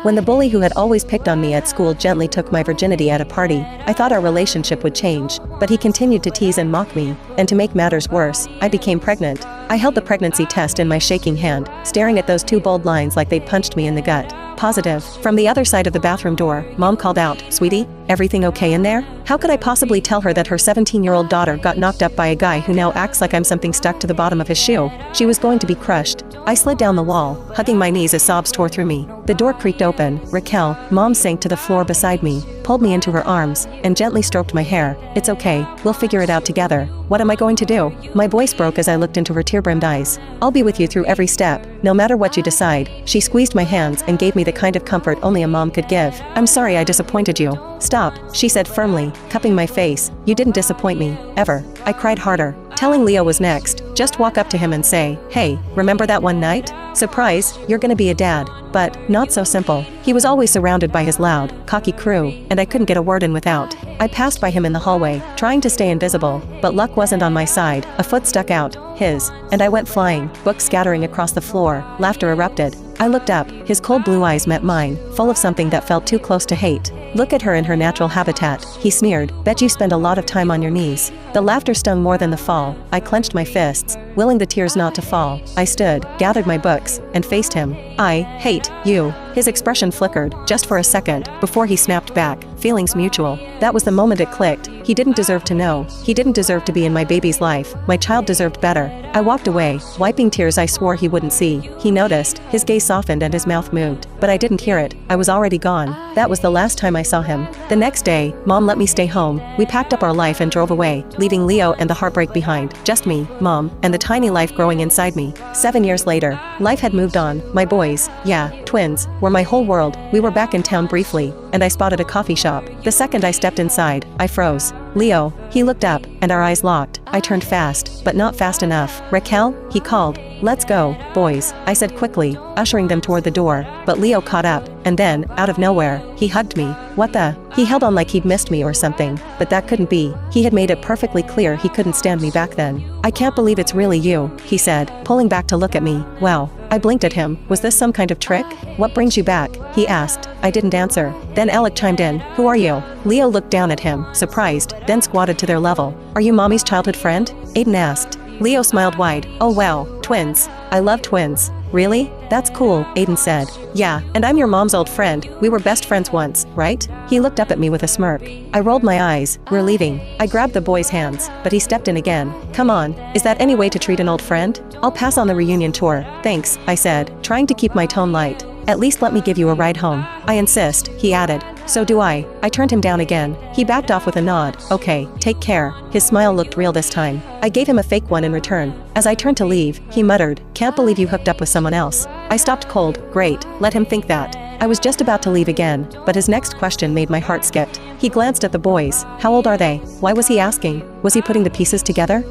When the bully who had always picked on me at school gently took my virginity at a party, I thought our relationship would change, but he continued to tease and mock me, and to make matters worse, I became pregnant. I held the pregnancy test in my shaking hand, staring at those two bold lines like they'd punched me in the gut. Positive. From the other side of the bathroom door, Mom called out, "Sweetie, everything okay in there?" How could I possibly tell her that her 17-year-old daughter got knocked up by a guy who now acts like I'm something stuck to the bottom of his shoe? She was going to be crushed. I slid down the wall, hugging my knees as sobs tore through me. The door creaked open. Raquel, Mom sank to the floor beside me, pulled me into her arms, and gently stroked my hair. "It's okay, we'll figure it out together. What am I going to do?" My voice broke as I looked into her tear-brimmed eyes. "I'll be with you through every step, no matter what you decide." She squeezed my hands and gave me the kind of comfort only a mom could give. "I'm sorry I disappointed you." "Stop," she said firmly, cupping my face. "You didn't disappoint me, ever." I cried harder. Telling Leo was next. Just walk up to him and say, "Hey, remember that one night? Surprise, you're gonna be a dad." But, not so simple. He was always surrounded by his loud, cocky crew, and I couldn't get a word in without. I passed by him in the hallway, trying to stay invisible, but luck wasn't on my side. A foot stuck out, his, and I went flying, books scattering across the floor. Laughter erupted. I looked up, his cold blue eyes met mine, full of something that felt too close to hate. "Look at her in her natural habitat," he sneered. "Bet you spend a lot of time on your knees." The laughter stung more than the fall. I clenched my fists, willing the tears not to fall. I stood, gathered my books, and faced him. "I hate you." His expression flickered, just for a second, before he snapped back, feelings mutual. That was the moment it clicked. He didn't deserve to know. He didn't deserve to be in my baby's life. My child deserved better. I walked away, wiping tears I swore he wouldn't see. He noticed, his gaze softened and his mouth moved. But I didn't hear it. I was already gone. That was the last time I saw him. The next day, Mom let me stay home. We packed up our life and drove away, leaving Leo and the heartbreak behind. Just me, Mom, and the tiny life growing inside me. 7 years later, life had moved on. My boys, yeah, twins, were my whole world. We were back in town briefly, and I spotted a coffee shop. The second I stepped inside, I froze. "Leo," he looked up, and our eyes locked. I turned fast, but not fast enough. "Raquel," he called. "Let's go, boys," I said quickly, ushering them toward the door. But Leo caught up, and then, out of nowhere, he hugged me. What the? He held on like he'd missed me or something, but that couldn't be. He had made it perfectly clear he couldn't stand me back then. "I can't believe it's really you," he said, pulling back to look at me. "Wow." I blinked at him. Was this some kind of trick? "What brings you back?" he asked. I didn't answer. Then Alec chimed in. "Who are you?" Leo looked down at him, surprised, then squatted to their level. "Are you Mommy's childhood friend?" Aiden asked. Leo smiled wide. "Oh wow, twins. I love twins." "Really? That's cool," Aiden said. "Yeah, and I'm your mom's old friend. We were best friends once, right?" He looked up at me with a smirk. I rolled my eyes. "We're leaving." I grabbed the boy's hands, but he stepped in again. "Come on, is that any way to treat an old friend?" "I'll pass on the reunion tour, thanks," I said, trying to keep my tone light. "At least let me give you a ride home." "I insist," he added. "So do I." I turned him down again. He backed off with a nod. "Okay, take care." His smile looked real this time. I gave him a fake one in return. As I turned to leave, he muttered, "Can't believe you hooked up with someone else." I stopped cold. Great, let him think that. I was just about to leave again, but his next question made my heart skip. He glanced at the boys. How old are they? Why was he asking? Was he putting the pieces together?